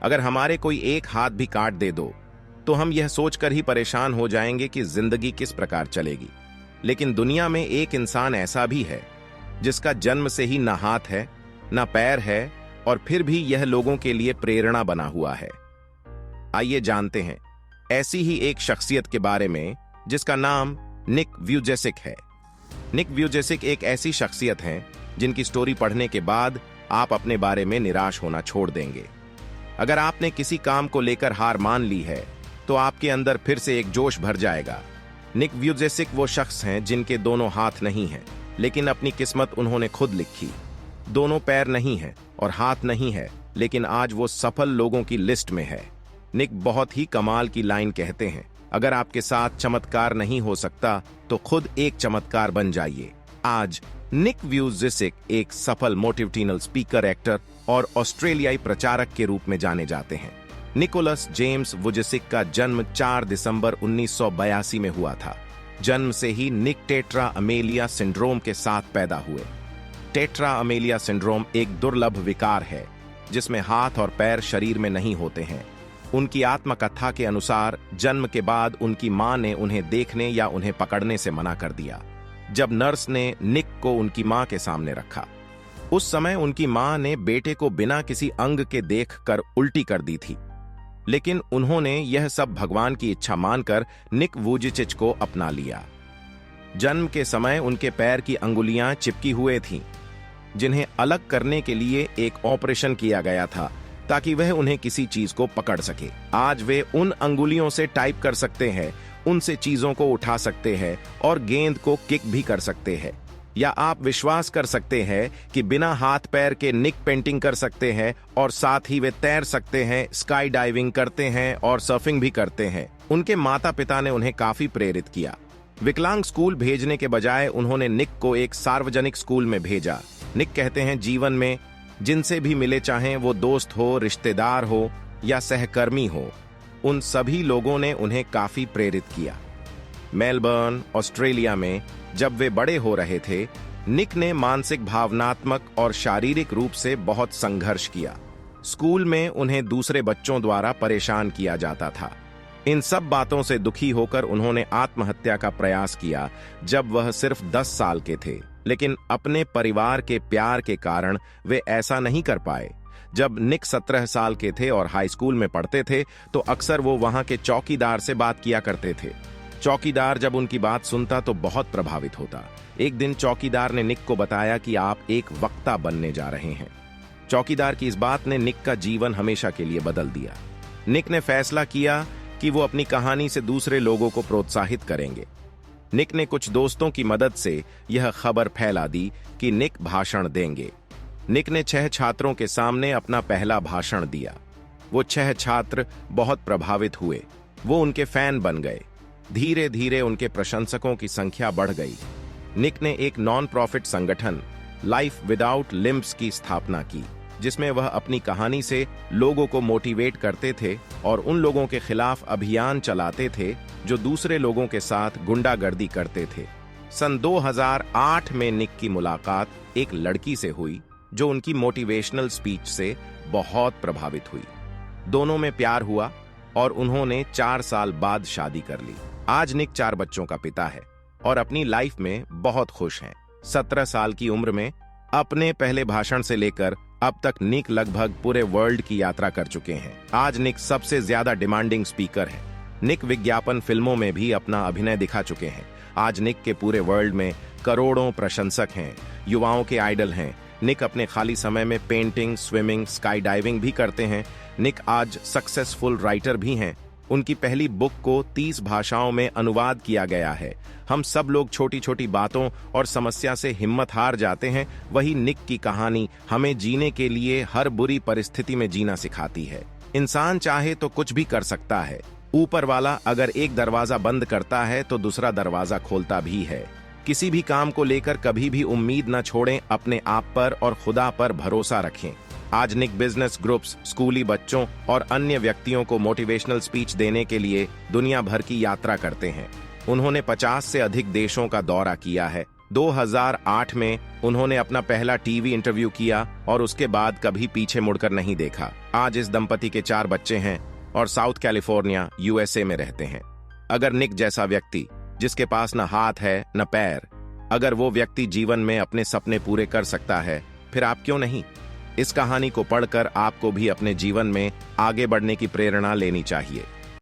अगर हमारे कोई एक हाथ भी काट दे दो तो हम यह सोचकर ही परेशान हो जाएंगे कि जिंदगी किस प्रकार चलेगी। लेकिन दुनिया में एक इंसान ऐसा भी है जिसका जन्म से ही ना हाथ है ना पैर है और फिर भी यह लोगों के लिए प्रेरणा बना हुआ है। आइए जानते हैं ऐसी ही एक शख्सियत के बारे में जिसका नाम निक व्यूजेसिक है। निक व्यूजेसिक एक ऐसी शख्सियत है जिनकी स्टोरी पढ़ने के बाद आप अपने बारे में निराश होना छोड़ देंगे। अगर आपने किसी काम को लेकर हार मान ली है तो आपके अंदर फिर से एक जोश भर जाएगा। निक व्यूजेसिक वो शख्स हैं जिनके दोनों हाथ नहीं हैं, लेकिन अपनी किस्मत उन्होंने खुद लिखी। दोनों पैर नहीं है और हाथ नहीं है, लेकिन आज वो सफल लोगों की लिस्ट में है। निक बहुत ही कमाल की लाइन कहते हैं, अगर आपके साथ चमत्कार नहीं हो सकता तो खुद एक चमत्कार बन जाइए। आज निक व्यूजेसिक एक सफल मोटिवेशनल स्पीकर, एक्टर और ऑस्ट्रेलियाई प्रचारक के रूप में जाने जाते हैं। निकोलस जेम्स वुजेसिक का जन्म 4 दिसंबर 1982 में हुआ था। जन्म से ही निक टेट्रा अमेलिया सिंड्रोम के साथ पैदा हुए। टेट्रा अमेलिया सिंड्रोम एक दुर्लभ विकार है जिसमें हाथ और पैर शरीर में नहीं होते हैं। उनकी आत्मकथा के अनुसार जन्म के बाद उनकी मां ने उन्हें देखने या उन्हें पकड़ने से मना कर दिया। जब नर्स ने निक को उनकी मां के सामने रखा, उस समय उनकी मां ने बेटे को बिना किसी अंग के देखकर उल्टी कर दी थी, लेकिन उन्होंने यह सब भगवान की इच्छा मानकर निक वुजेसिक को अपना लिया। जन्म के समय उनके पैर की अंगुलियां चिपकी हुए थीं, जिन्हें अलग करने के लिए एक ऑपरेशन किया गया था ताकि वह उन्हें किसी चीज को पकड़ सके। आज वे उन अंगुलियों से टाइप कर सकते हैं, उनसे चीजों को उठा सकते हैं और गेंद को किक भी कर सकते हैं। या आप विश्वास कर सकते हैं कि बिना हाथ पैर के निक पेंटिंग कर सकते हैं और साथ ही वे तैर सकते हैं, स्काई डाइविंग करते हैं और सर्फिंग भी करते हैं। उनके माता पिता ने उन्हें काफी प्रेरित किया। विकलांग स्कूल भेजने के बजाय उन्होंने निक को एक सार्वजनिक स्कूल में भेजा। निक कहते हैं, जीवन में जिनसे भी मिले, चाहे वो दोस्त हो, रिश्तेदार हो या सहकर्मी हो, उन सभी लोगों ने उन्हें काफी प्रेरित किया। मेलबर्न, ऑस्ट्रेलिया में जब वे बड़े हो रहे थे, निक ने मानसिक, भावनात्मक और शारीरिक रूप से बहुत संघर्ष किया। स्कूल में उन्हें दूसरे बच्चों द्वारा परेशान किया जाता था। इन सब बातों से दुखी होकर उन्होंने आत्महत्या का प्रयास किया जब वह सिर्फ 10 साल के थे, लेकिन अपने परिवार के प्यार के कारण वे ऐसा नहीं कर पाए। जब निक 17 साल के थे और हाई स्कूल में पढ़ते थे तो अक्सर वो वहां के चौकीदार से बात किया करते थे। चौकीदार जब उनकी बात सुनता तो बहुत प्रभावित होता। एक दिन चौकीदार ने निक को बताया कि आप एक वक्ता बनने जा रहे हैं। चौकीदार की इस बात ने निक का जीवन हमेशा के लिए बदल दिया। निक ने फैसला किया कि वो अपनी कहानी से दूसरे लोगों को प्रोत्साहित करेंगे। निक ने कुछ दोस्तों की मदद से यह खबर फैला दी कि निक भाषण देंगे। निक ने 6 छात्रों के सामने अपना पहला भाषण दिया। वो 6 छात्र बहुत प्रभावित हुए। वो उनके फैन बन गए। धीरे धीरे उनके प्रशंसकों की संख्या बढ़ गई। निक ने एक नॉन प्रॉफिट संगठन लाइफ विदाउट लिम्ब्स की स्थापना की, जिसमें वह अपनी कहानी से लोगों को मोटिवेट करते थे और उन लोगों के खिलाफ अभियान चलाते थे जो दूसरे लोगों के साथ गुंडागर्दी करते थे। सन 2008 में निक की मुलाकात एक लड़की से हुई जो उनकी मोटिवेशनल स्पीच से बहुत प्रभावित हुई। दोनों में प्यार हुआ और उन्होंने 4 साल बाद शादी कर ली। आज निक 4 बच्चों का पिता है और अपनी लाइफ में बहुत खुश हैं। 17 साल की उम्र में अपने पहले भाषण से लेकर अब तक निक लगभग पूरे वर्ल्ड की यात्रा कर चुके हैं। आज निक सबसे ज्यादा डिमांडिंग स्पीकर है। निक विज्ञापन फिल्मों में भी अपना अभिनय दिखा चुके हैं। आज निक के पूरे वर्ल्ड में करोड़ों प्रशंसक हैं, युवाओं के आइडल हैं। निक अपने खाली समय में पेंटिंग, स्विमिंग, स्काई डाइविंग भी करते हैं। निक आज सक्सेसफुल राइटर भी हैं। उनकी पहली बुक को 30 भाषाओं में अनुवाद किया गया है। हम सब लोग छोटी छोटी बातों और समस्या से हिम्मत हार जाते हैं। वही निक की कहानी हमें जीने के लिए हर बुरी परिस्थिति में जीना सिखाती है। इंसान चाहे तो कुछ भी कर सकता है। ऊपर वाला अगर एक दरवाजा बंद करता है तो दूसरा दरवाजा खोलता भी है। किसी भी काम को लेकर कभी भी उम्मीद न छोड़ें। अपने आप पर और खुदा पर भरोसा रखें। आज निक बिजनेस ग्रुप्स, स्कूली बच्चों और अन्य व्यक्तियों को मोटिवेशनल स्पीच देने के लिए दुनिया भर की यात्रा करते हैं। उन्होंने 50 से अधिक देशों का दौरा किया है 2008 में उन्होंने अपना पहला टीवी इंटरव्यू किया और उसके बाद कभी पीछे मुड़कर नहीं देखा। आज इस दंपति के 4 बच्चे हैं और साउथ कैलिफोर्निया यूएसए में रहते हैं। अगर निक जैसा व्यक्ति, जिसके पास न हाथ है न पैर, अगर वो व्यक्ति जीवन में अपने सपने पूरे कर सकता है, फिर आप क्यों नहीं? इस कहानी को पढ़कर आपको भी अपने जीवन में आगे बढ़ने की प्रेरणा लेनी चाहिए।